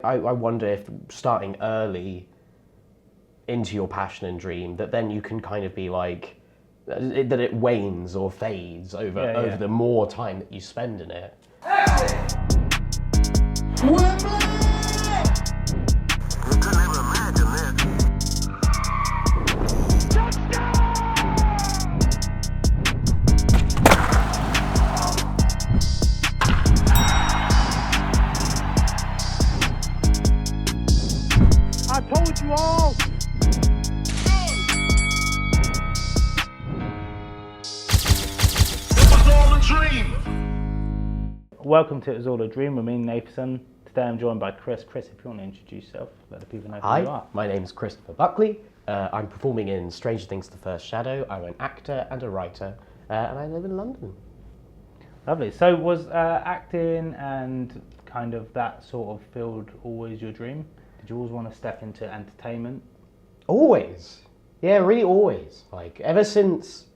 I wonder if starting early into your passion and dream, that then you can kind of be like, that it wanes or fades over the more time that you spend in it. I told you all! It was all a dream! Welcome to It Was All a Dream with me, Nathersonn. Today I'm joined by Chris. Chris, if you want to introduce yourself, let the people know who you are. Hi, my name's Christopher Buckley. I'm performing in Stranger Things The First Shadow. I'm an actor and a writer, and I live in London. Lovely. So was acting and kind of that sort of field always your dream? Did you always want to step into entertainment? Always. Yeah, really always. Like, ever since,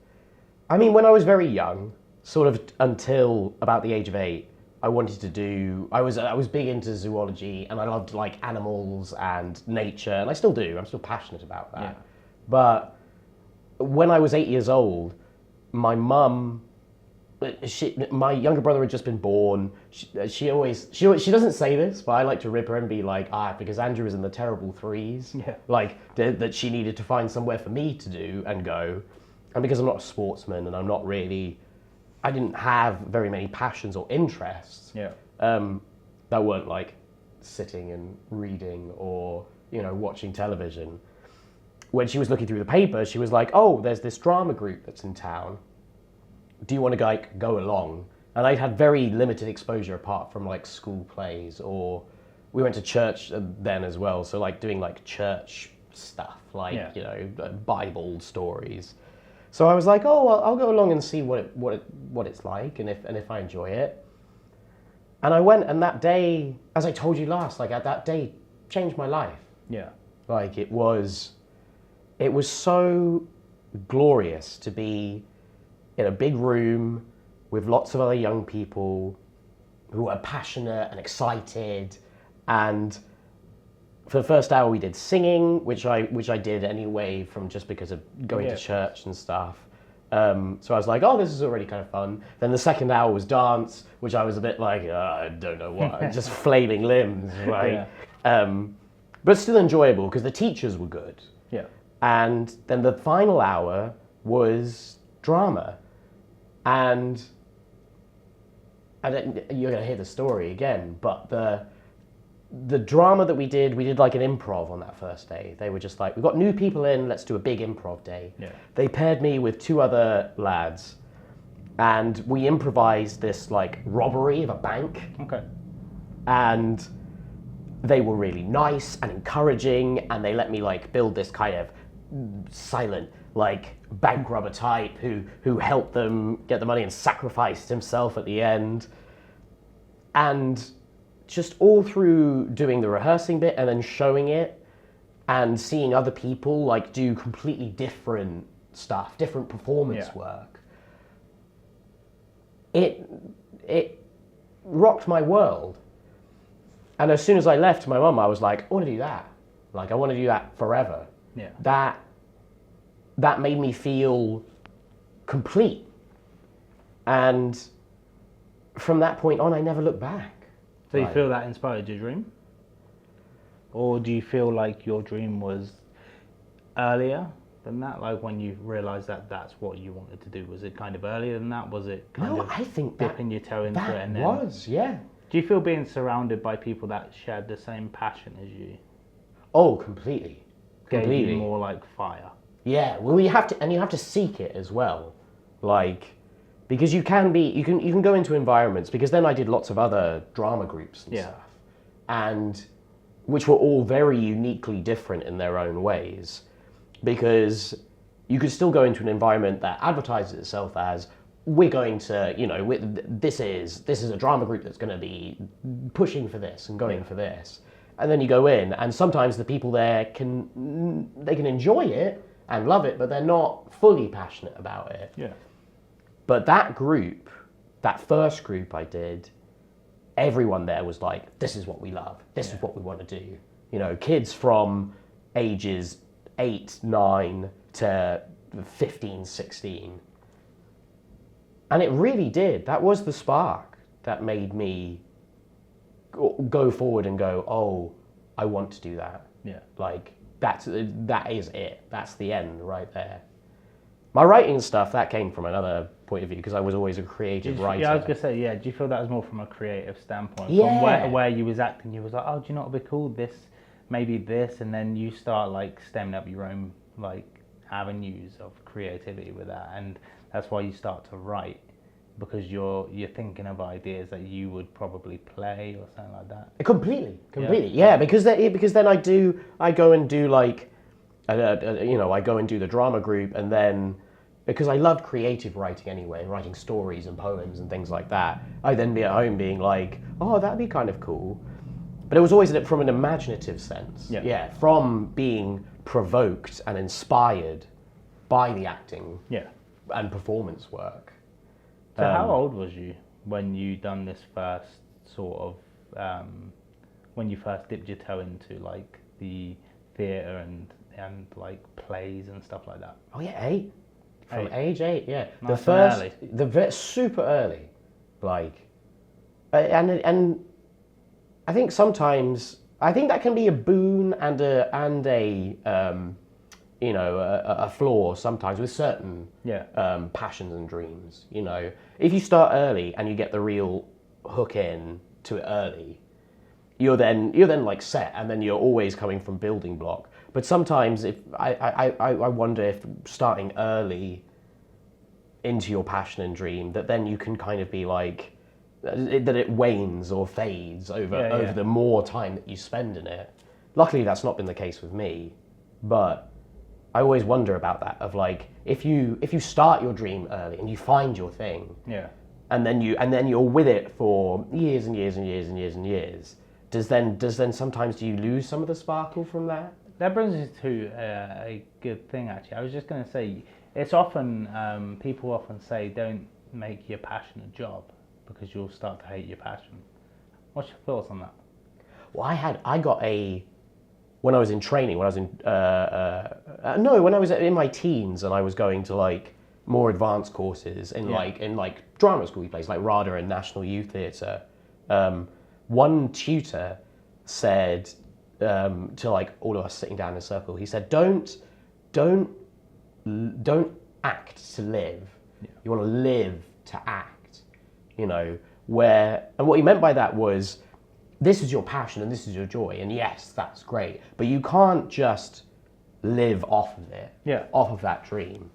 I mean, when I was very young, sort of until about the age of 8, I wanted to do, I was big into zoology, and I loved like animals and nature, and I still do, I'm still passionate about that. Yeah. But when I was 8 years old, my mum, my younger brother had just been born. She doesn't say this, but I like to rip her and be like, because Andrew was in the terrible threes. Yeah. Like, that she needed to find somewhere for me to do and go. And because I'm not a sportsman and I didn't have very many passions or interests. Yeah. That weren't like sitting and reading or, watching television. When she was looking through the paper, she was like, oh, there's this drama group that's in town. Do you want to go along? And I had very limited exposure apart from like school plays, or we went to church then as well. So like doing like church stuff, like, Bible stories. So I was like, oh, well, I'll go along and see what it's like, and if I enjoy it. And I went, and that day, as I told you last, like that day changed my life. Yeah. Like it was so glorious to be in a big room with lots of other young people who are passionate and excited. And for the first hour we did singing, which I did anyway from just because of going to church and stuff. So I was like, oh, this is already kind of fun. Then the second hour was dance, which I was a bit like, I don't know what, just flailing limbs, right? Yeah. But still enjoyable because the teachers were good. Yeah. And then the final hour was drama. And you're going to hear the story again, but the drama that we did like an improv on that first day. They were just like, we've got new people in, let's do a big improv day. Yeah. They paired me with 2 other lads, and we improvised this like robbery of a bank. Okay. And they were really nice and encouraging, and they let me like build this kind of silent like bank robber type who helped them get the money and sacrificed himself at the end. And just all through doing the rehearsing bit and then showing it and seeing other people like do completely different stuff, different performance work, it rocked my world. And as soon as I left my mum, I was like, I want to do that. Like, I want to do that forever. Yeah. That made me feel complete. And from that point on, I never looked back. So you feel that inspired your dream? Or do you feel like your dream was earlier than that? Like when you realised that that's what you wanted to do? Was it kind of earlier than that? Was it kind of I think dipping your toe into it? And then, was, yeah. Do you feel being surrounded by people that shared the same passion as you? Oh, completely. Gave you more like fire? Yeah, well, you have to seek it as well, like, because you can go into environments, because then I did lots of other drama groups and stuff, and which were all very uniquely different in their own ways, because you could still go into an environment that advertises itself as, we're going to, this is a drama group that's going to be pushing for this and going for this, and then you go in, and sometimes the people there can enjoy it and love it, but they're not fully passionate about it. Yeah. But that group, that first group I did, everyone there was like, this is what we love, this is what we want to do. You know, kids from ages 8, 9 to 15, 16. And it really did. That was the spark that made me go forward and go, oh, I want to do that. Yeah. Like, that is it. That's the end right there. My writing stuff, that came from another point of view, because I was always a creative writer. Yeah, I was going to say, yeah, do you feel that was more from a creative standpoint? Yeah. From where you was acting, you was like, oh, do you know what would be cool? This, maybe this, and then you start like stemming up your own like avenues of creativity with that, and that's why you start to write, because you're thinking of ideas that you would probably play or something like that. Completely. Yeah, because then I go and do like, you know, I go and do the drama group, and then because I loved creative writing anyway, writing stories and poems and things like that, I'd then be at home being like, oh, that'd be kind of cool. But it was always from an imaginative sense. Yeah, from being provoked and inspired by the acting and performance work. So how old was you when you done this first sort of, when you first dipped your toe into like the theatre and like plays and stuff like that? Oh yeah, 8. From age 8, yeah. Nice Super early, like, and I think sometimes that can be a boon and a you know, a flaw sometimes with certain passions and dreams. You know, if you start early and you get the real hook in to it early, you're then like set, and then you're always coming from building block. But sometimes if I wonder if starting early into your passion and dream, that then you can kind of be like, that it wanes or fades over the more time that you spend in it. Luckily, that's not been the case with me, but I always wonder about that, of like, if you start your dream early and you find your thing, and then you're with it for years and years and years and years and years, does then sometimes do you lose some of the sparkle from that? That brings us to a good thing, actually. I was just going to say, it's often, people often say, don't make your passion a job, because you'll start to hate your passion. What's your thoughts on that? Well, when I was in training, when I was in my teens and I was going to like more advanced courses in like drama school plays like RADA and National Youth Theatre, one tutor said to like all of us sitting down in a circle, he said, don't act to live. You want to live to act. You know, and what he meant by that was, this is your passion and this is your joy, and yes, that's great, but you can't just live off of it, off of that dream.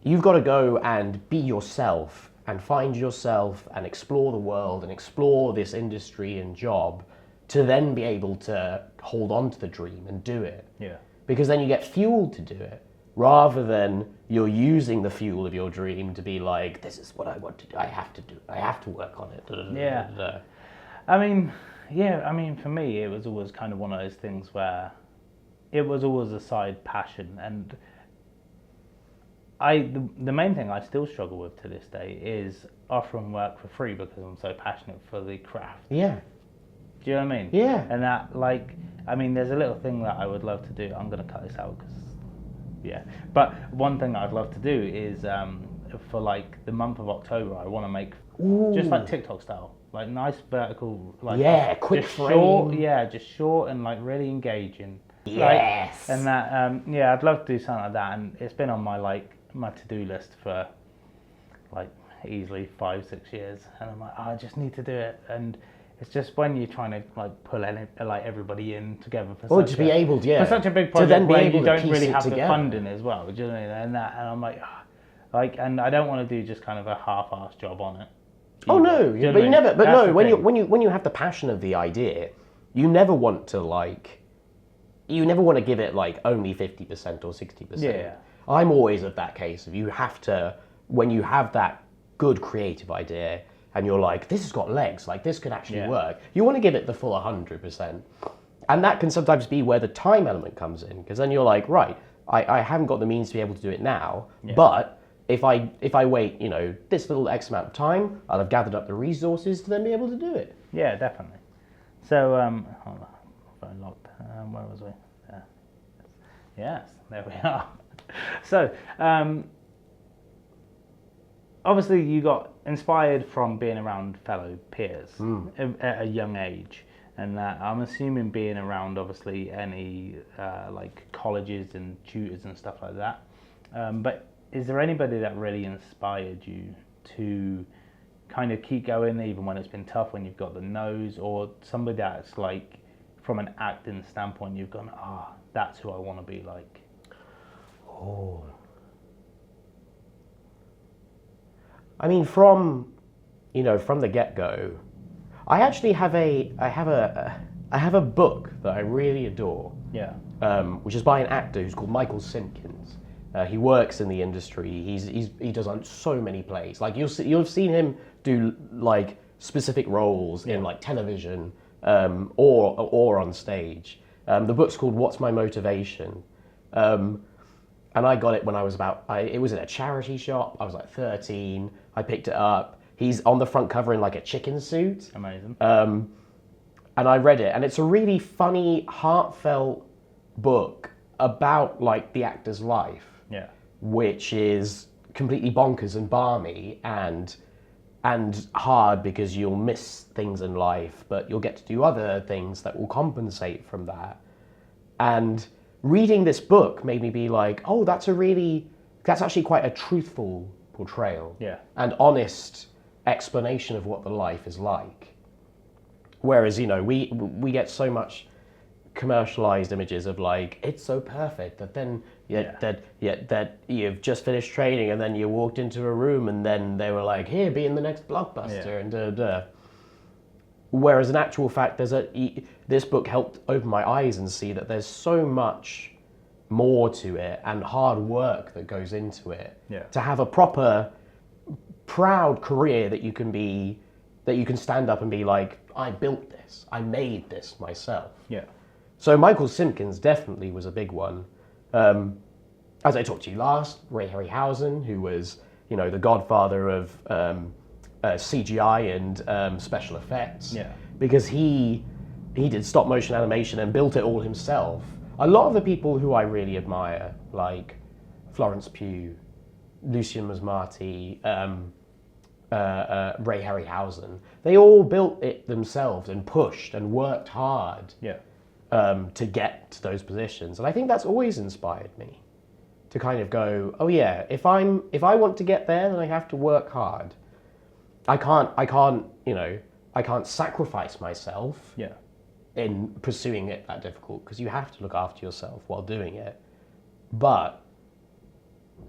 You've got to go and be yourself and find yourself and explore the world and explore this industry and job to then be able to hold on to the dream and do it. Because then you get fueled to do it, rather than you're using the fuel of your dream to be like, this is what I want to do, I have to work on it. I mean, for me, it was always kind of one of those things where it was always a side passion, and the main thing I still struggle with to this day is offering work for free, because I'm so passionate for the craft. Do you know what I mean? And that, like, I mean, there's a little thing that I would love to do. I'm going to cut this out because, but one thing I'd love to do is for like the month of October, I want to make just like TikTok style, like nice vertical, like quick just frame. short, just short and like really engaging. Yes. Like, and that, I'd love to do something like that, and it's been on my to-do list for like easily 5-6 years, and I'm like, I just need to do it. And it's just when you're trying to like pull everybody in together for or to be able to, for such a big project, to then be where able you to don't really piece have it the together. funding as well. Do you know what I mean? And I'm like, and I don't want to do just kind of a half-assed job on it. Oh no, you know but what I you mean? never. But That's no, the when thing. you have the passion of the idea, you never want to like, you never want to give it like only 50% or 60%. I'm always of that case of, you have to, when you have that good creative idea and you're like, this has got legs, like this could actually work, you want to give it the full 100%. And that can sometimes be where the time element comes in, because then you're like, right, I haven't got the means to be able to do it now, but if I wait, this little X amount of time, I'll have gathered up the resources to then be able to do it. Yeah, definitely. So, hold on, phone locked. Where was we? Yes, there we are. So, obviously you got inspired from being around fellow peers at a young age, and I'm assuming being around obviously any like colleges and tutors and stuff like that. But is there anybody that really inspired you to kind of keep going even when it's been tough, when you've got the nose, or somebody that's like from an acting standpoint you've gone, that's who I want to be like? Oh. I mean, from the get-go, I actually have a book that I really adore. Yeah. Which is by an actor who's called Michael Simpkins. He works in the industry. He does so many plays. Like you'll have seen him do like specific roles in like television or on stage. The book's called What's My Motivation? And I got it when I was it was in a charity shop. I was like 13. I picked it up. He's on the front cover in like a chicken suit. Amazing. And I read it, and it's a really funny, heartfelt book about like the actor's life. Yeah. Which is completely bonkers and balmy and hard because you'll miss things in life, but you'll get to do other things that will compensate from that. And reading this book made me be like, oh, that's actually quite a truthful portrayal. Yeah. And honest explanation of what the life is like. Whereas, we get so much commercialized images of like, it's so perfect that then that you've just finished training and then you walked into a room and then they were like, here, be in the next blockbuster and da. Whereas in actual fact, this book helped open my eyes and see that there's so much more to it and hard work that goes into it. Yeah. To have a proper, proud career that you can stand up and be like, I built this, I made this myself. Yeah. So Michael Simpkins definitely was a big one. As I talked to you last, Ray Harryhausen, who was, the godfather of CGI and special effects. Yeah. Because he did stop motion animation and built it all himself. A lot of the people who I really admire, like Florence Pugh, Lucien Masmati, Ray Harryhausen, they all built it themselves and pushed and worked hard. Yeah. To get to those positions. And I think that's always inspired me to kind of go, oh yeah, if I want to get there, then I have to work hard. I can't sacrifice myself in pursuing it that difficult, because you have to look after yourself while doing it. But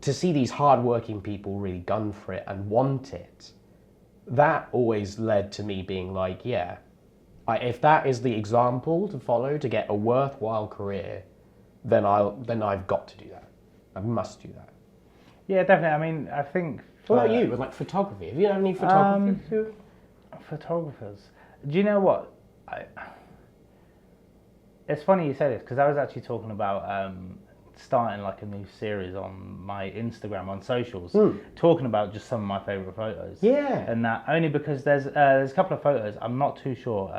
to see these hardworking people really gun for it and want it, that always led to me being like, yeah, if that is the example to follow to get a worthwhile career, then I've got to do that. I must do that. Yeah, definitely. I mean, I think. What about you with like photography? Have you had any photographers? Photographers. Do you know what? It's funny you say this, because I was actually talking about starting like a new series on my Instagram, on socials, talking about just some of my favourite photos. Yeah. And that only because there's a couple of photos, I'm not too sure,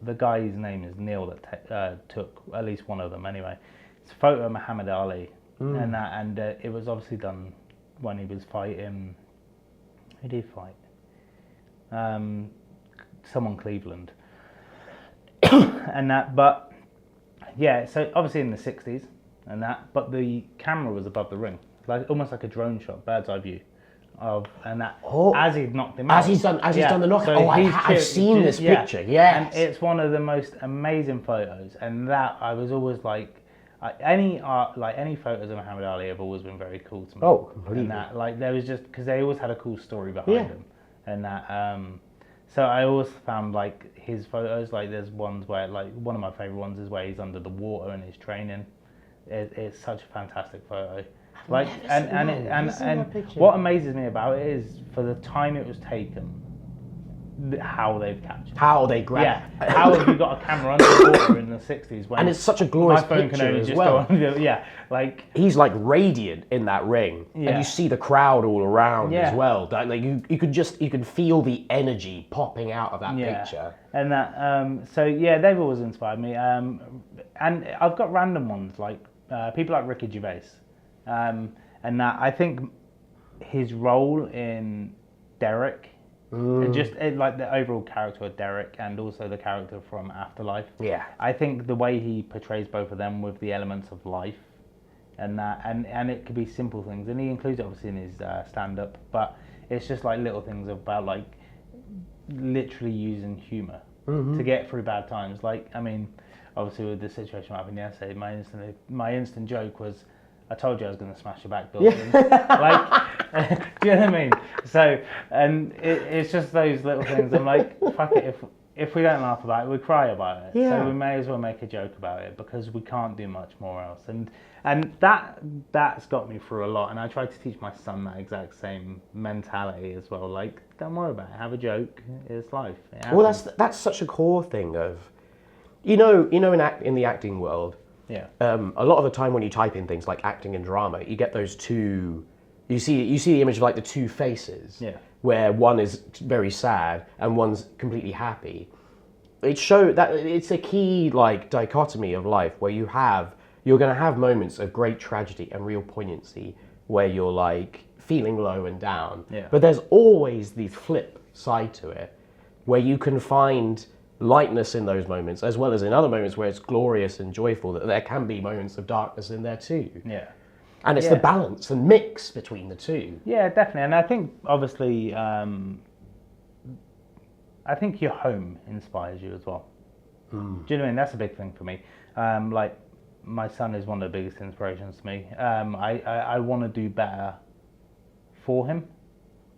the guy's name is Neil that took at least one of them anyway. It's a photo of Muhammad Ali, and it was obviously done when he was fighting, who did he fight? Someone Cleveland. And that, but yeah, so obviously in the 60s, and that, but the camera was above the ring, like almost like a drone shot, bird's eye view, as he'd knocked him out. As he's done the knockout. So I've seen this picture. Yes, and it's one of the most amazing photos. And that I was always like, any art, like any photos of Muhammad Ali have always been very cool to me. Oh, completely. And that, like, there was just because they always had a cool story behind them, and that. So I always found like his photos, like there's ones where, like, one of my favorite ones is where he's under the water and he's training. It's such a fantastic photo. Like, and what amazes me about it is, for the time it was taken, how they've captured. How they grab. Yeah. How have you got a camera underwater in the 60s when And it's such a glorious my phone picture can only as just well. go on, yeah, like He's like radiant in that ring, and Yeah. you see the crowd all around Yeah. as well. Like you could feel the energy popping out of that picture. And that so yeah, they've always inspired me. And I've got random ones like people like Ricky Gervais, and that I think his role in Derek, just like the overall character of Derek, and also the character from Afterlife. Yeah. I think the way he portrays both of them with the elements of life, and that, and it could be simple things, and he includes it obviously in his stand-up, but it's just like little things about like literally using humour to get through bad times. Like, I mean, obviously with the situation happened yesterday, my instant joke was, I told you I was going to smash your back door. Like, do you know what I mean? So, and it's just those little things. I'm like, fuck it, if we don't laugh about it, we cry about it. Yeah. So we may as well make a joke about it because we can't do much more else. And that's got me through a lot. And I try to teach my son that exact same mentality as well. Like, don't worry about it. Have a joke. It's life. It Well, happens. that's such a core thing of, in the acting world. Yeah. A lot of the time when you type in things like acting and drama, you get those two. You see the image of like the two faces. Yeah. Where one is very sad and one's completely happy. It shows that it's a key like dichotomy of life where you're going to have moments of great tragedy and real poignancy where you're like feeling low and down. Yeah. But there's always the flip side to it where you can find lightness in those moments, as well as in other moments where it's glorious and joyful, that there can be moments of darkness in there too. Yeah. And it's Yeah. the balance and mix between the two. Yeah, definitely. And I think, obviously, I think your home inspires you as well. Do you know what I mean? That's a big thing for me. Like, my son is one of the biggest inspirations to me. I want to do better for him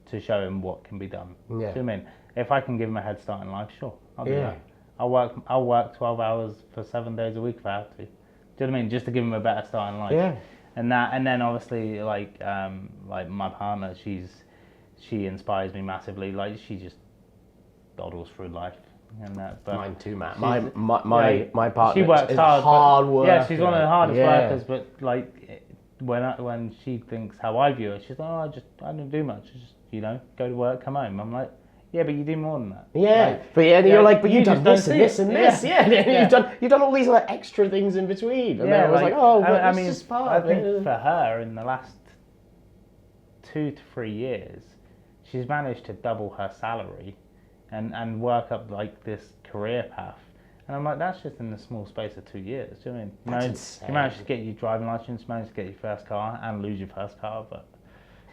to show him what can be done. Yeah. Do you know what I mean? If I can give him a head start in life, sure, I'll do Yeah. that. I'll work 12 hours for 7 days a week if I have to. Do you know what I mean? Just to give him a better start in life. Yeah. And then obviously like my partner, she inspires me massively. Like, she just dawdles through life and that. But Mine too, Matt. she's- My partner she works is hard. hard but, work. yeah, she's one of the hardest Yeah. workers. But like when she thinks how I view her, she's like, oh, I don't do much. I just go to work, come home. I'm like, yeah, but you do more than that. Yeah, Like, but you're like, but you you've just done this don't and see this it. and this, Yeah. yeah. You've done all these like extra things in between, and then I was like, oh, well, I this mean, is part I of think it. for her in the last 2 to 3 years, she's managed to double her salary and work up like this career path. And I'm like, that's just in the small space of 2 years. Do you know what I mean? That's You insane. managed to get your driving license, managed to get your first car, and lose your first car, but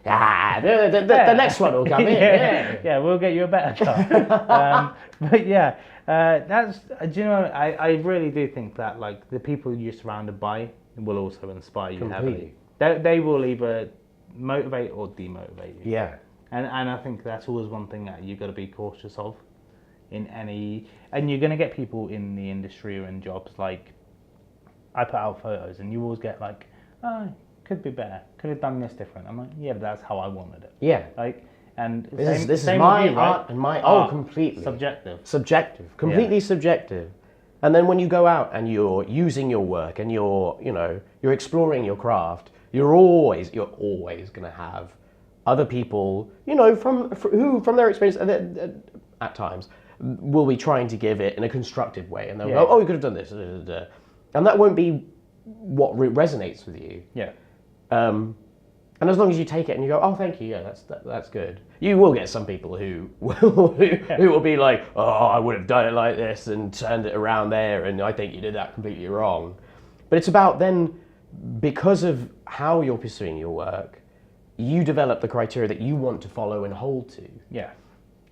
The next one will come in. yeah, we'll get you a better car. But yeah, that's. Do you know? I really do think that like the people you're surrounded by will also inspire you heavily. They will either motivate or demotivate you. Yeah. And I think that's always one thing that you've got to be cautious of in any. And you're going to get people in the industry or in jobs like I put out photos, and you always get like, oh, could be better. Could have done this different. I'm like, yeah, but that's how I wanted it. Yeah. Like, and This is same my with you, right? art and my completely subjective. Completely subjective. And then when you go out and you're using your work and you're exploring your craft, you're always going to have other people, who from their experience at times will be trying to give it in a constructive way, and they'll go, oh, you could have done this, and that won't be what resonates with you. Yeah. And as long as you take it and you go, oh, thank you, yeah, that's good. You will get some people who will be like, oh, I would have done it like this and turned it around there, and I think you did that completely wrong. But it's about then, because of how you're pursuing your work, you develop the criteria that you want to follow and hold to. Yeah.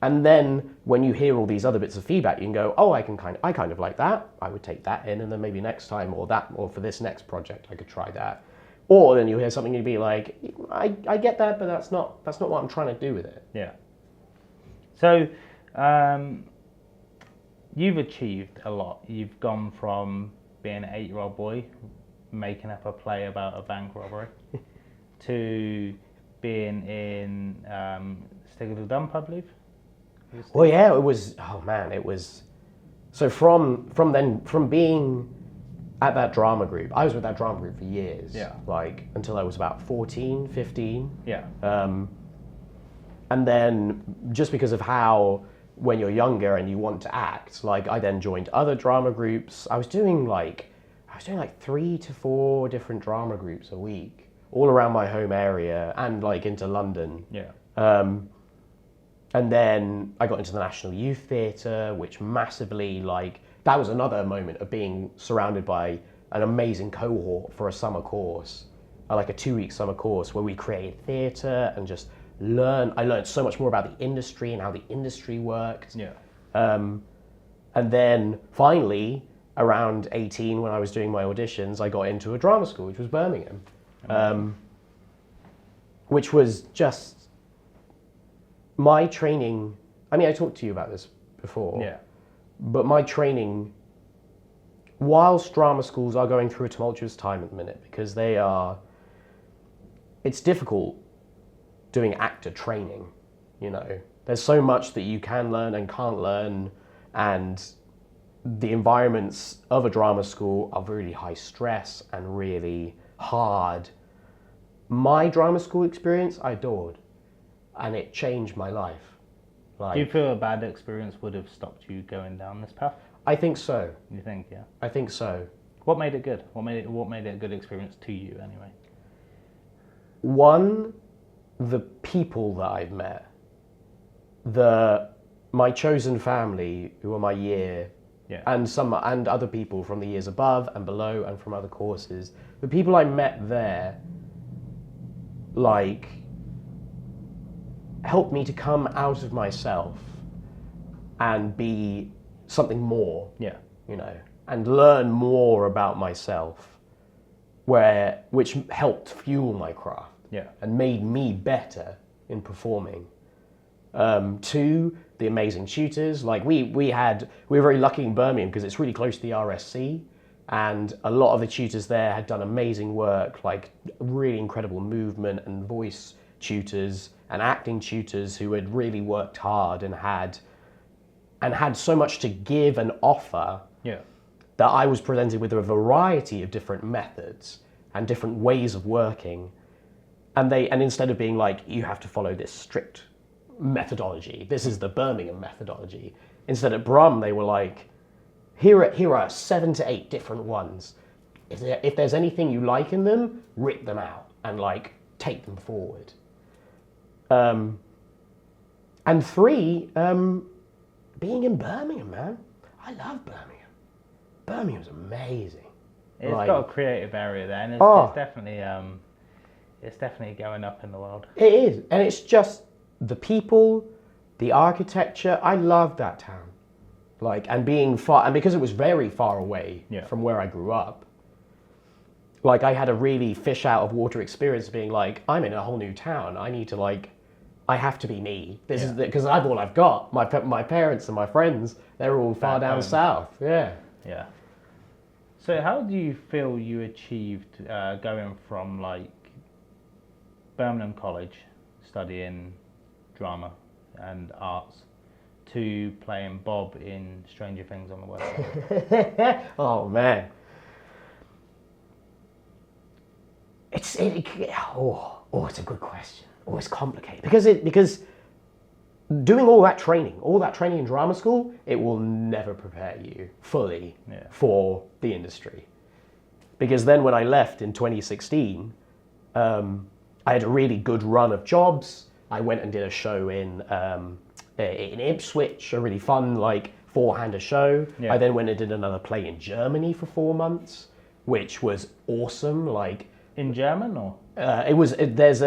And then when you hear all these other bits of feedback, you can go, oh, I kind of like that. I would take that in, and then maybe next time or for this next project, I could try that. Or then you'll hear something and you'll be like, I get that, but that's not what I'm trying to do with it. Yeah. So, you've achieved a lot. You've gone from being an 8-year-old boy making up a play about a bank robbery to being in Stig, I believe. Well, yeah, it was. Oh man, it was. So from being at that drama group, I was with that drama group for years. Yeah. Like until I was about 14, 15. Yeah. And then just because of how when you're younger and you want to act, like I then joined other drama groups. I was doing like 3 to 4 different drama groups a week, all around my home area and like into London. Yeah. And then I got into the National Youth Theatre, which massively, like, that was another moment of being surrounded by an amazing cohort for a summer course, like a 2-week summer course where we created theatre and just I learned so much more about the industry and how the industry worked. Yeah. And then finally, around 18, when I was doing my auditions, I got into a drama school, which was Birmingham, which was just my training. I mean, I talked to you about this before. Yeah. But my training, whilst drama schools are going through a tumultuous time at the minute, because it's difficult doing actor training, you know. There's so much that you can learn and can't learn, and the environments of a drama school are really high stress and really hard. My drama school experience, I adored, and it changed my life. Like, Do you feel a bad experience would have stopped you going down this path? I think so. You think, yeah? I think so. What made it good? What made it a good experience to you, anyway? One, the people that I've met, my chosen family who were my year, Yeah. and other people from the years above and below and from other courses. The people I met there, like, helped me to come out of myself and be something more. Yeah. You know, and learn more about myself, which helped fuel my craft. Yeah. And made me better in performing. 2, the amazing tutors. Like we were very lucky in Birmingham because it's really close to the RSC, and a lot of the tutors there had done amazing work, like really incredible movement and voice tutors and acting tutors who had really worked hard and had so much to give and offer. Yeah. That I was presented with a variety of different methods and different ways of working. And instead of being like, you have to follow this strict methodology, this is the Birmingham methodology. Instead at Brum, they were like, here are 7 to 8 different ones. If there's anything you like in them, rip them out and like take them forward. And 3, being in Birmingham, man. I love Birmingham. Birmingham's amazing. It's Like- got a creative area there, and it's definitely going up in the world. It is, and it's just the people, the architecture. I love that town, like, and being far, and because it was very far away Yeah. from where I grew up. Like, I had a really fish out of water experience, of being like, I'm in a whole new town. I need to I have to be me. This is because I've all I've got. My parents and my friends, they're all far down home. south. Yeah. Yeah. So how do you feel you achieved going from like Birmingham College, studying drama and arts, to playing Bob in Stranger Things on the West Side? Oh man. It's a good question. Oh, it's complicated because doing all that training in drama school, it will never prepare you fully for the industry. Because then when I left in 2016, I had a really good run of jobs. I went and did a show in Ipswich, a really fun, like, 4-hander show. Yeah. I then went and did another play in Germany for 4 months, which was awesome. Like, In German or? there's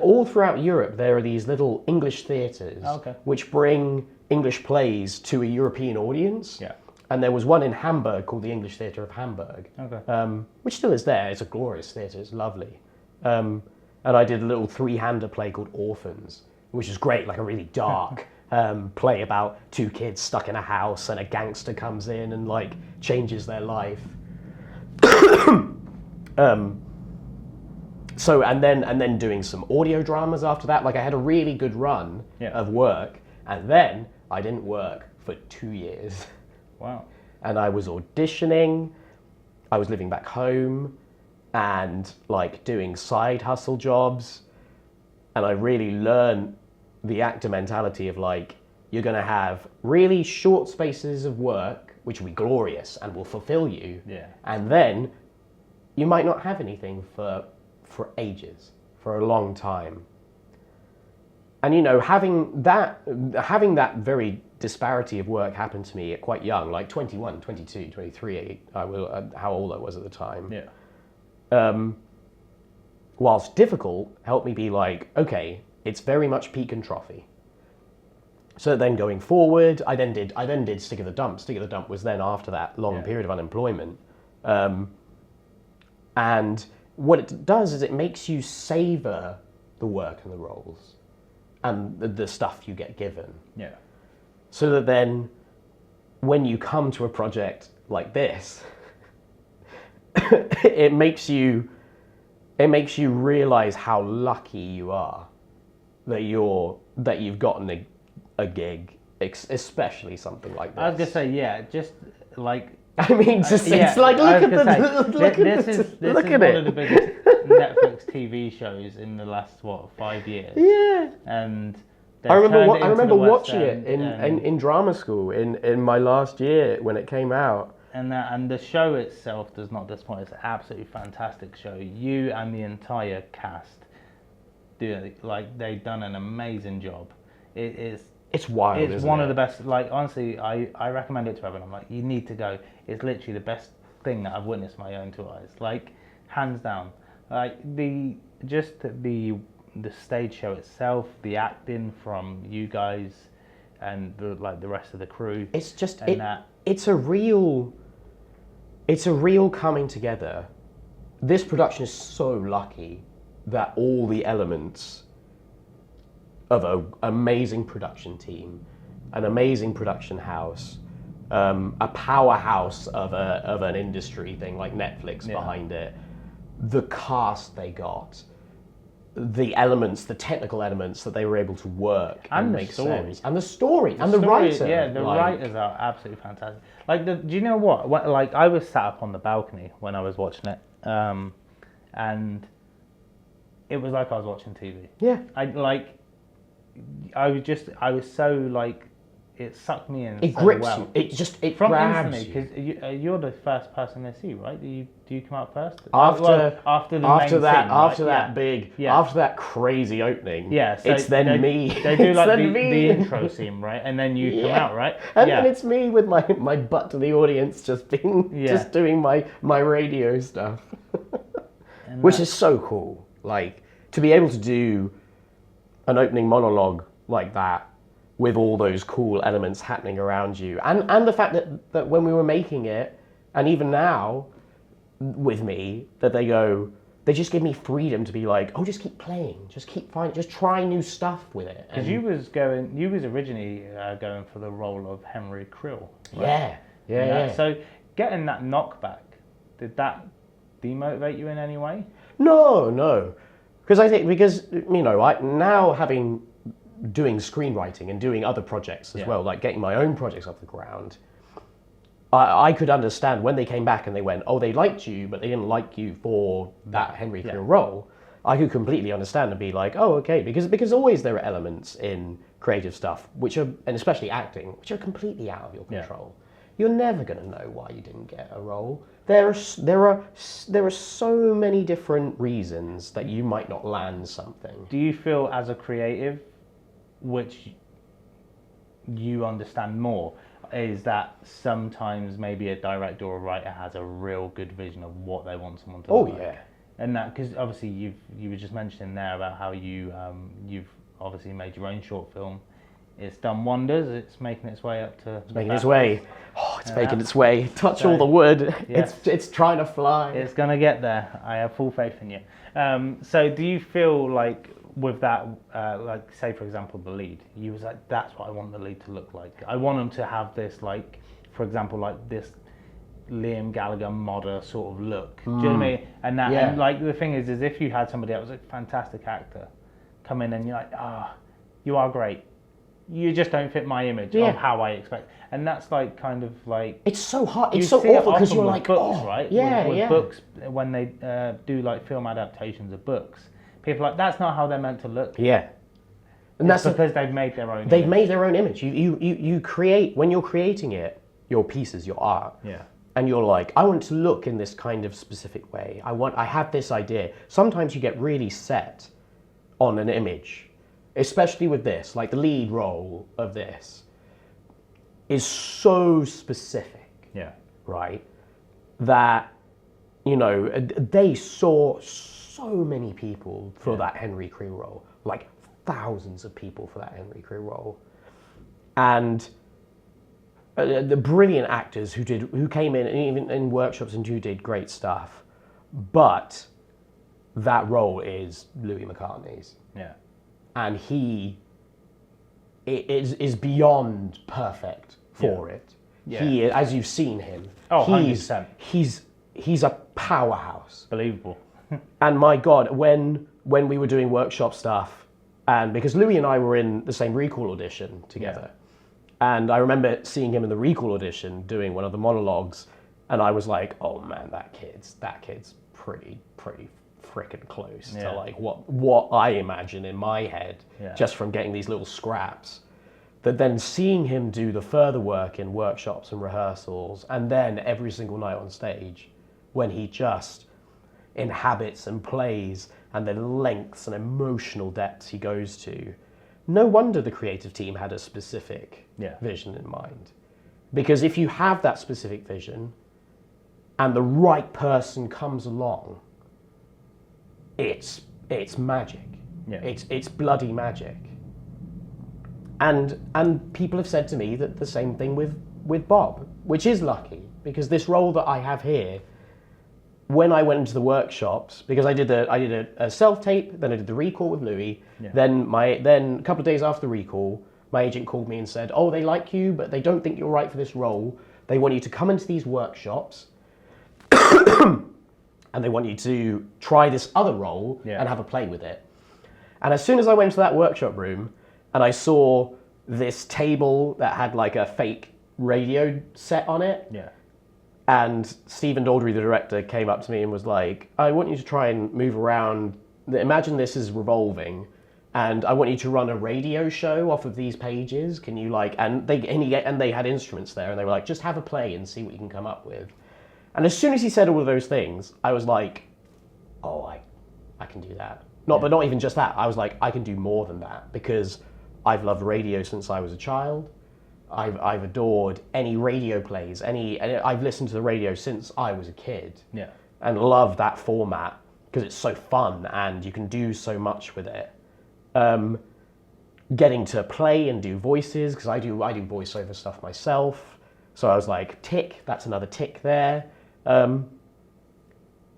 all throughout Europe there are these little English theatres which bring English plays to a European audience. Yeah. And there was one in Hamburg called the English Theatre of Hamburg, Okay. which still is there. It's a glorious theatre. It's lovely. And I did a little 3-hander play called Orphans, which is great, like a really dark play about 2 kids stuck in a house and a gangster comes in and like changes their life. So and then doing some audio dramas after that. Like, I had a really good run of work, And then I didn't work for 2 years. Wow. And I was auditioning, I was living back home and like doing side hustle jobs. And I really learned the actor mentality of like, you're gonna have really short spaces of work, which will be glorious and will fulfill you. Yeah. And then you might not have anything for ages, for a long time. And you know, having that very disparity of work happen to me at quite young, like 21, 22, 23, how old I was at the time. Yeah. Whilst difficult, helped me be like, okay, it's very much peak and trophy. So then going forward, I then did Stig of the Dump. Stig of the Dump was then after that long period of unemployment. And what it does is it makes you savor the work and the roles and the stuff you get given. Yeah. So that then when you come to a project like this, it makes you realize how lucky you are that you've gotten a gig, especially something like this. I was gonna say, yeah, just like. I mean, just it's like look at this is one of the biggest Netflix TV shows in the last 5 years. Yeah. And I remember watching it in drama school in my last year when it came out. And the show itself does not disappoint. It's an absolutely fantastic show. You and the entire cast they've done an amazing job. It's wild. It's one of the best. Like honestly, I recommend it to everyone. I'm like, you need to go. It's literally the best thing that I've witnessed with my own two eyes. Like hands down. Like the stage show itself, the acting from you guys, and the rest of the crew. It's just it's a real coming together. This production is so lucky that all the elements of an amazing production team, an amazing production house, a powerhouse of an industry thing like Netflix behind it, the cast they got, the elements, the technical elements that they were able to work and make sense, and the story, and the writer. Yeah, the writers are absolutely fantastic. Like, do you know what? Like, I was sat up on the balcony when I was watching it, and it was like I was watching TV. Yeah, I was so like, it sucked me in. It so grips well. you. It grabs you. Because you're the first person they see, right? Do you come out first? After that crazy opening. Yeah, so it's then me. They do It's like then the me. intro scene, right? And then you come out, right? And then it's me with my butt to the audience, just doing my radio stuff, which is so cool. Like to be able to do an opening monologue like that with all those cool elements happening around you, and the fact that when we were making it, and even now with me, that they just give me freedom to be like, oh, just keep playing, just try new stuff with it. Because you was originally going for the role of Henry Krill. Right? Yeah. So getting that knockback, did that demotivate you in any way? No, because I think now having doing screenwriting and doing other projects as well, like getting my own projects off the ground, I could understand when they came back and they went, oh, they liked you, but they didn't like you for that Henry Krill role. I could completely understand and be like, oh, okay, because always there are elements in creative stuff and especially acting, which are completely out of your control. You're never going to know why you didn't get a role. There are so many different reasons that you might not land something. Do you feel as a creative, which you understand more, is that sometimes maybe a director or a writer has a real good vision of what they want someone to look like? Yeah. And that, because obviously you were just mentioning there about how you've obviously made your own short film. It's done wonders. It's making its way up to. It's making its way. Oh, it's making its way. Touch all the wood. Yeah. It's trying to fly. It's gonna get there. I have full faith in you. So do you feel like with that, like say for example the lead, you was like, that's what I want the lead to look like. I want them to have this, like for example, like this Liam Gallagher modder sort of look. Do you know what I mean? And that, and like the thing is if you had somebody that was a fantastic actor come in and you're like, you are great, you just don't fit my image Yeah. of how I expect. And that's like kind of like It's so hard. you It's so see it awful because often you're with like, books, oh, right? Yeah, with yeah. books when they do like film adaptations of books, people are like that's not how they're meant to look. Yeah. And That's that's because they've made their own. they've image. made their own image. You create, when you're creating it, your pieces, your art. Yeah. And you're like, I want it to look in this kind of specific way. I have this idea. Sometimes you get really set on an image, especially with this, like the lead role of this is so specific, Yeah. right? That, you know, they saw so many people for that Henry Crew role, like thousands of people for that Henry Crew role. And the brilliant actors who came in, and even in workshops and who did great stuff, but that role is Louis McCartney's, Yeah. and he is beyond perfect for it. Yeah. He, as you've seen him, Oh, he's 100%. he's a powerhouse. Believable. And my God, when we were doing workshop stuff, and because Louis and I were in the same Recall audition together, and I remember seeing him in the Recall audition doing one of the monologues, and I was like, oh man, that kid's pretty freaking close to like what I imagine in my head, just from getting these little scraps. That then seeing him do the further work in workshops and rehearsals, and then every single night on stage, when he just inhabits and plays, and the lengths and emotional depths he goes to, no wonder the creative team had a specific vision in mind. Because if you have that specific vision, and the right person comes along, it's magic. Yeah. It's bloody magic. And people have said to me that the same thing with Bob, which is lucky, because this role that I have here, when I went into the workshops, because I did a self-tape, then I did the recall with Louis, then a couple of days after the recall, my agent called me and said, oh, they like you, but they don't think you're right for this role. They want you to come into these workshops, and they want you to try this other role and have a play with it. And as soon as I went into that workshop room, and I saw this table that had like a fake radio set on it, and Stephen Daldry, the director, came up to me and was like, I want you to try and move around. Imagine this is revolving, and I want you to run a radio show off of these pages. Can you like, and they had instruments there, and they were like, just have a play and see what you can come up with. And as soon as he said all of those things, I was like, oh, I can do that. But not even just that. I was like, I can do more than that, because I've loved radio since I was a child. I've adored any radio plays. I've listened to the radio since I was a kid, and love that format because it's so fun and you can do so much with it. Getting to play and do voices, because I do voiceover stuff myself. So I was like, tick, that's another tick there. And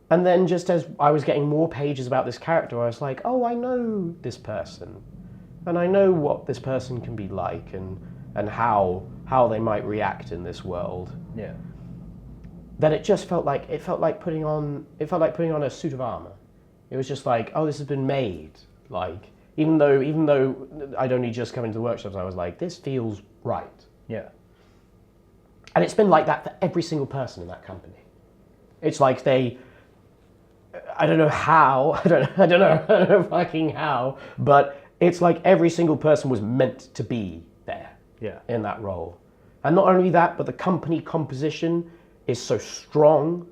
then just as I was getting more pages about this character, I was like, oh, I know this person. And I know what this person can be like, and how they might react in this world. Yeah. That it just felt like putting on a suit of armor. It was just like, oh, this has been made. Like, even though I'd only just come into the workshops, I was like, this feels right. Yeah. And it's been like that for every single person in that company. It's like I don't know how, I don't know fucking how, but it's like every single person was meant to be there in that role. And not only that, but the company composition is so strong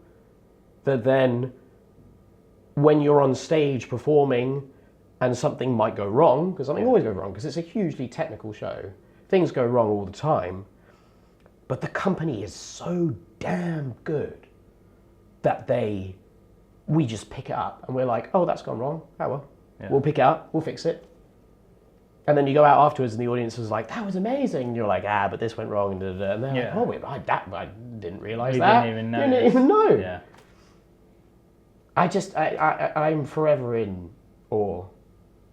that then when you're on stage performing and something might go wrong, because something always goes wrong, because it's a hugely technical show, things go wrong all the time, but the company is so damn good that we just pick it up and we're like, oh, that's gone wrong. Oh well, we'll pick it up, we'll fix it. And then you go out afterwards and the audience was like, that was amazing. And you're like, but this went wrong. And they're like, oh, wait, I didn't realise that. Didn't even know. Yeah. I'm forever in awe.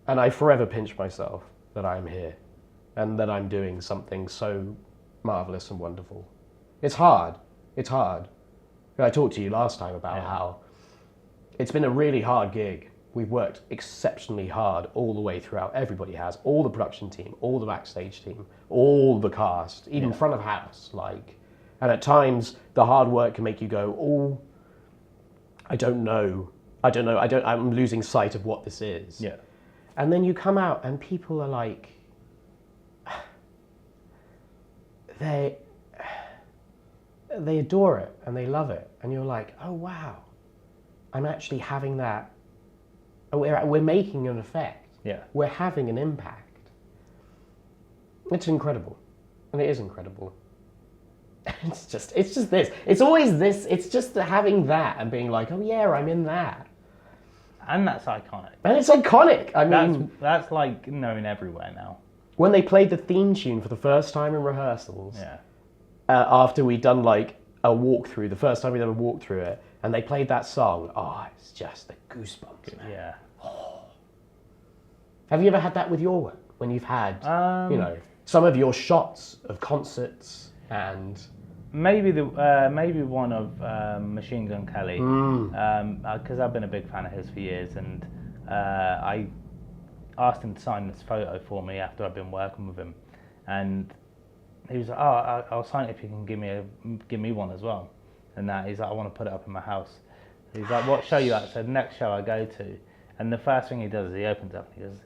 And I forever pinch myself that I'm here and that I'm doing something so marvellous and wonderful. It's hard. I talked to you last time about how it's been a really hard gig we've worked exceptionally hard all the way throughout. Everybody has, all the production team, all the backstage team, all the cast, even front of house, like, and at times the hard work can make you go, oh, I'm losing sight of what this is. Yeah. And then you come out and people are like, they adore it and they love it. And you're like, oh wow, I'm actually having that, we're making an effect. Yeah. We're having an impact. It's incredible. And it is incredible. It's just this. It's always this. It's just having that and being like, oh yeah, I'm in that. And that's iconic. And it's iconic. I mean, that's like known everywhere now. When they played the theme tune for the first time in rehearsals, Yeah. After we'd done like a walkthrough, the first time we'd ever walked through it, and they played that song, oh, it's just the goosebumps, man. Yeah. Have you ever had that with your work? When you've had, some of your shots of concerts and... Maybe one of Machine Gun Kelly, because I've been a big fan of his for years, and I asked him to sign this photo for me after I've been working with him, and he was like, "Oh, I'll sign it if you can give me one as well." And he's like, "I want to put it up in my house." He's like, "What show you at?" I said, "Next show I go to." And the first thing he does is he opens up and he goes,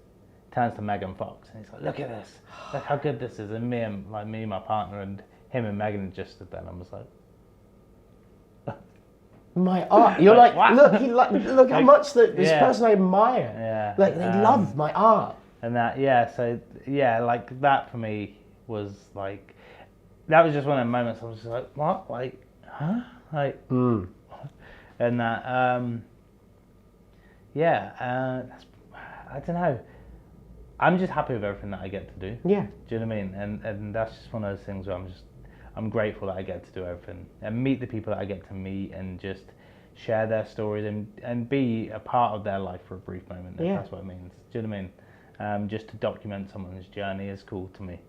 turns to Megan Fox, and he's like, "Look at this! Look how good this is!" And me, my partner, and him and Megan just stood there, and I was like, my art. You're like, wow. look how much this person I admire. Yeah. Like they love my art. And that, like that for me was like, that was just one of the moments I was just like, what? Like, huh? Like, and that, that's, I don't know. I'm just happy with everything that I get to do. Yeah. Do you know what I mean? And that's just one of those things where I'm grateful that I get to do everything and meet the people that I get to meet and just share their stories and be a part of their life for a brief moment. If that's what it means. Do you know what I mean? Just to document someone's journey is cool to me.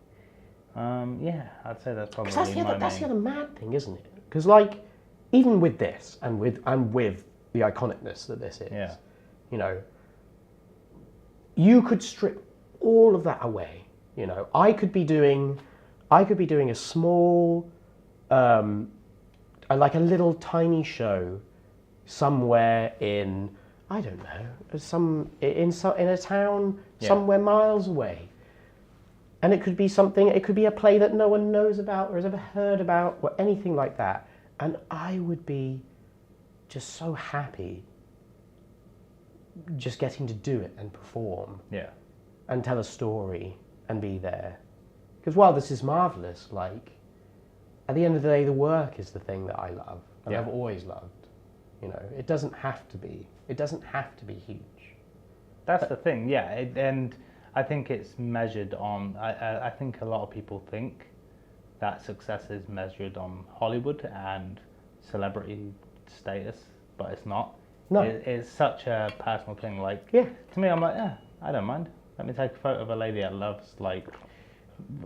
I'd say that's probably that's the other mad thing, isn't it? Because like, even with this and with the iconicness that this is, you could strip all of that away. I could be doing a small, like a little tiny show somewhere in, I don't know, in a town somewhere miles away. And it could be a play that no one knows about or has ever heard about or anything like that. And I would be just so happy just getting to do it and perform. Yeah. And tell a story and be there. Because while this is marvellous, like, at the end of the day, the work is the thing that I love and I've always loved. It doesn't have to be huge. That's the thing, and I think it's measured on, I think a lot of people think that success is measured on Hollywood and celebrity status, but it's not. No. It's such a personal thing. Like, to me, I'm like, I don't mind. Let me take a photo of a lady that loves, like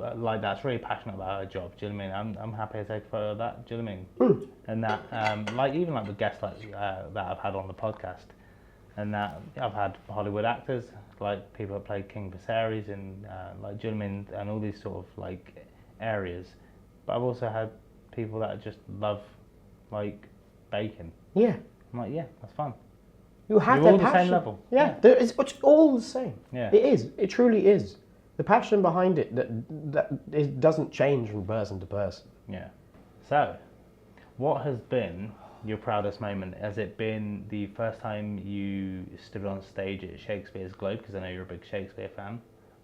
that's really passionate about her job. Do you know what I mean? I'm happy to take a photo of that. Do you know what I mean? And that, even like with guests that I've had on the podcast, and that I've had Hollywood actors, like people that played King Viserys and do you know what I mean? And all these sort of like areas. But I've also had people that just love like baking. Yeah. I'm like, that's fun. You have We're that all passion. the same level. Yeah. It's all the same. Yeah. It is. It truly is. The passion behind it that it doesn't change from person to person. Yeah. So, what has been your proudest moment? Has it been the first time you stood on stage at Shakespeare's Globe? Because I know you're a big Shakespeare fan.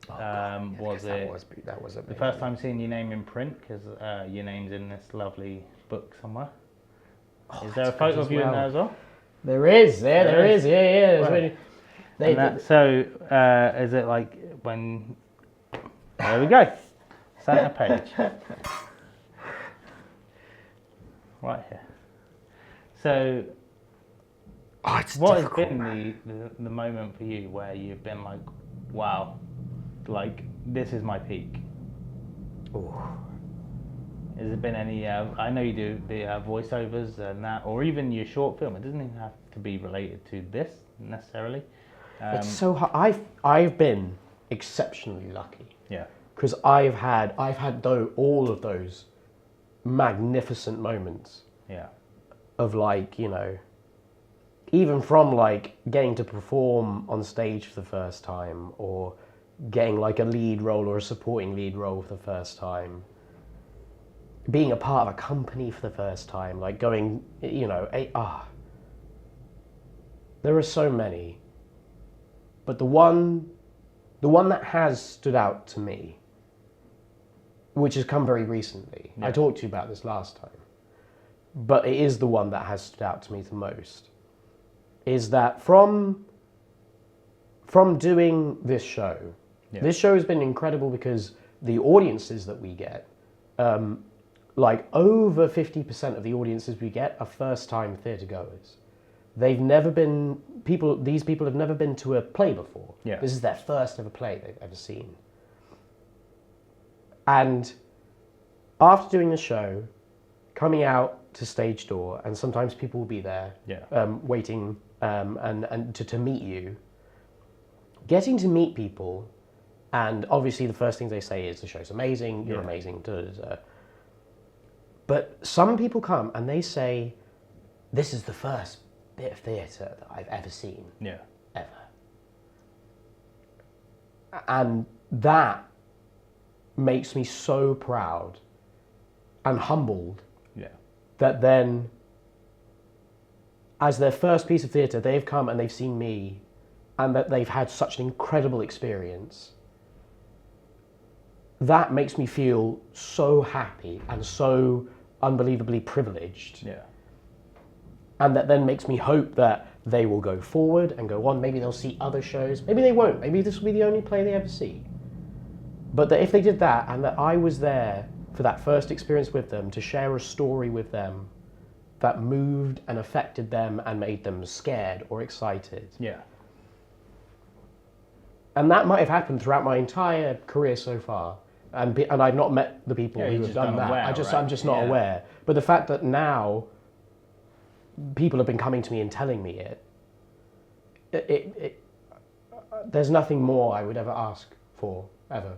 Was it that was the first time seeing your name in print? Because your name's in this lovely book somewhere. Is there a photo of you in there as well? There is. There is. Yeah. Right. So, is it like when? There we go. Centre page. Right here. So, what has been the moment for you where you've been like, wow, like this is my peak? Ooh. Has there been any, I know you do the voiceovers and that, or even your short film, it doesn't even have to be related to this necessarily, It's so hard. I've been exceptionally lucky Yeah. because I've had all of those magnificent moments Yeah. of like, you know, even from like getting to perform on stage for the first time, or getting like a lead role or a supporting lead role for the first time, being a part of a company for the first time, like going, you know, there are so many, but the one that has stood out to me, which has come very recently, I talked to you about this last time, but it is the one that has stood out to me the most, is that from doing this show, this show has been incredible because the audiences that we get, like over 50% of the audiences we get are first-time theatre goers. These people have never been to a play before. Yeah. This is their first ever play they've ever seen. And after doing the show, coming out to stage door, and sometimes people will be there waiting and to meet you, getting to meet people, and obviously the first thing they say is the show's amazing, you're amazing, da, da, da. But some people come and they say, this is the first bit of theatre that I've ever seen. Yeah. Ever. And that makes me so proud and humbled that then, as their first piece of theatre, they've come and they've seen me, and that they've had such an incredible experience. That makes me feel so happy and so unbelievably privileged. Yeah. And that then makes me hope that they will go forward and go on. Maybe they'll see other shows. Maybe they won't. Maybe this will be the only play they ever see. But that if they did that, and that I was there for that first experience with them, to share a story with them that moved and affected them and made them scared or excited. Yeah. And that might have happened throughout my entire career so far. And I've not met the people who have done that. Aware, I'm just not aware. But the fact that now people have been coming to me and telling me it there's nothing more I would ever ask for, ever.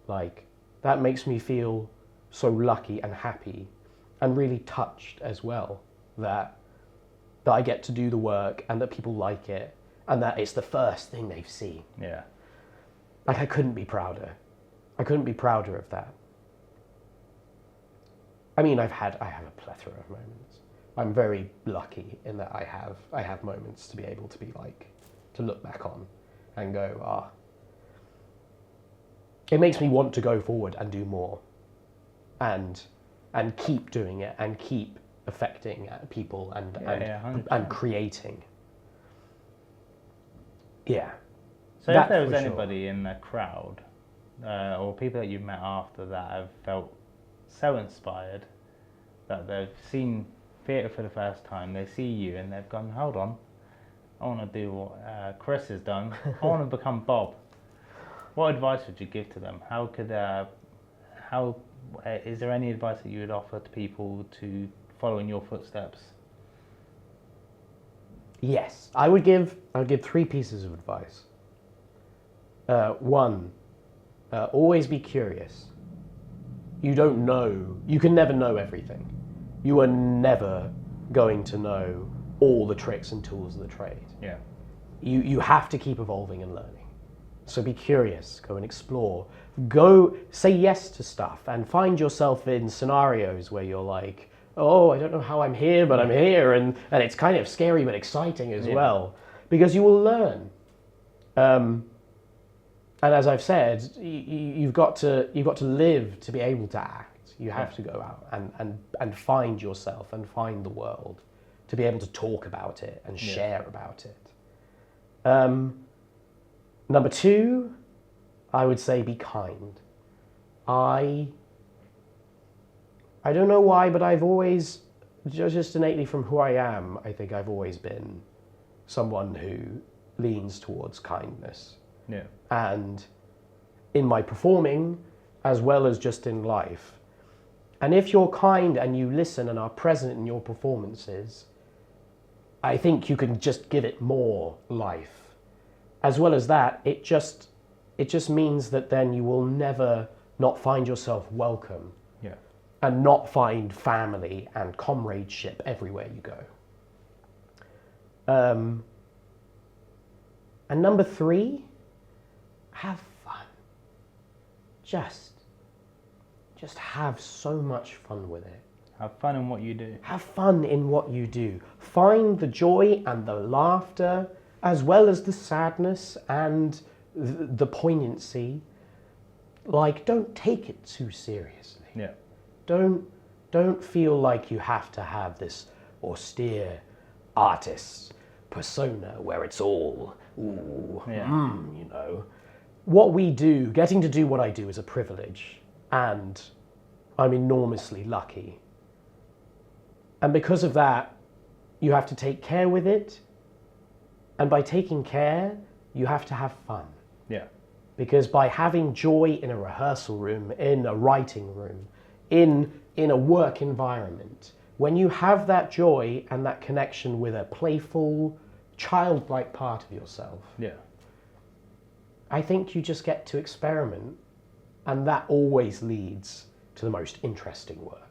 Like, that makes me feel so lucky and happy and really touched as well that I get to do the work and that people like it and that it's the first thing they've seen. Yeah. Like, I couldn't be prouder. I couldn't be prouder of that. I mean, I have a plethora of moments. I'm very lucky in that I have moments to be able to be like, to look back on and go, it makes me want to go forward and do more and keep doing it and keep affecting people and creating. Yeah. So if there was anybody in the crowd or people that you've met after that have felt so inspired that they've seen theatre for the first time, they see you and they've gone, hold on, I want to do what Chris has done, I want to become Bob. What advice would you give to them? Is there any advice that you would offer to people to follow in your footsteps? Yes, I would give 3 pieces of advice. One, always be curious. You don't know, you can never know everything. You are never going to know all the tricks and tools of the trade. Yeah. You have to keep evolving and learning. So be curious, go and explore. Go say yes to stuff and find yourself in scenarios where you're like, oh, I don't know how I'm here, but I'm here. And it's kind of scary but exciting as well, because you will learn. And as I've said, you've got to live to be able to act. You have to go out and find yourself and find the world to be able to talk about it and share about it. Number 2, I would say be kind. I don't know why, but I've always, just innately from who I am, I think I've always been someone who leans towards kindness. Yeah. And in my performing, as well as just in life. And if you're kind and you listen and are present in your performances, I think you can just give it more life. as well as that, it just means that then you will never not find yourself welcome. Yeah. And not find family and comradeship everywhere you go. And number 3, have fun. Just have so much fun with it. Have fun in what you do. Have fun in what you do. Find the joy and the laughter, as well as the sadness and the poignancy. Like, don't take it too seriously. Yeah. Don't feel like you have to have this austere artist persona where it's all, ooh, you know. What we do, getting to do what I do is a privilege, and I'm enormously lucky. And because of that, you have to take care with it, and by taking care, you have to have fun. Yeah. Because by having joy in a rehearsal room, in a writing room, in a work environment, when you have that joy and that connection with a playful, childlike part of yourself, Yeah. I think you just get to experiment, and that always leads to the most interesting work.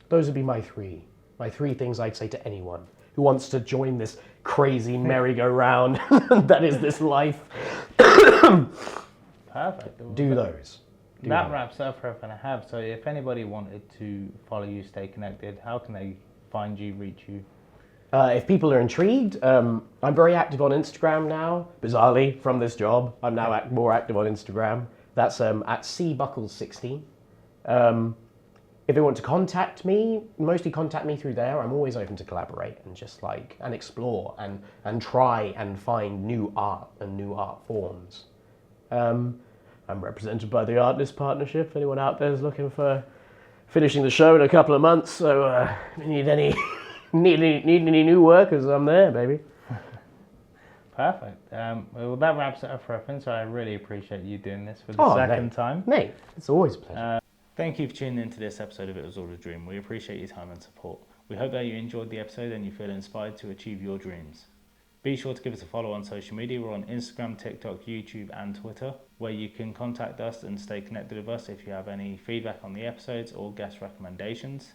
Those would be my three things I'd say to anyone who wants to join this crazy merry-go-round that is this life. Perfect. Do those. That wraps up for everything I have. So if anybody wanted to follow you, stay connected, how can they find you, reach you? If people are intrigued, I'm very active on Instagram now. Bizarrely, from this job, I'm now more active on Instagram. That's at cbuckles16. If they want to contact me, mostly contact me through there. I'm always open to collaborate and just and explore and try and find new art and new art forms. I'm represented by the Artist Partnership. If anyone out there is looking for finishing the show in a couple of months, so if you need any new workers, I'm there, baby. Perfect. Well, that wraps it up for everything. So I really appreciate you doing this for the second time. Mate, it's always a pleasure. Thank you for tuning into this episode of It Was All a Dream. We appreciate your time and support. We hope that you enjoyed the episode and you feel inspired to achieve your dreams. Be sure to give us a follow on social media. We're on Instagram, TikTok, YouTube and Twitter, where you can contact us and stay connected with us if you have any feedback on the episodes or guest recommendations.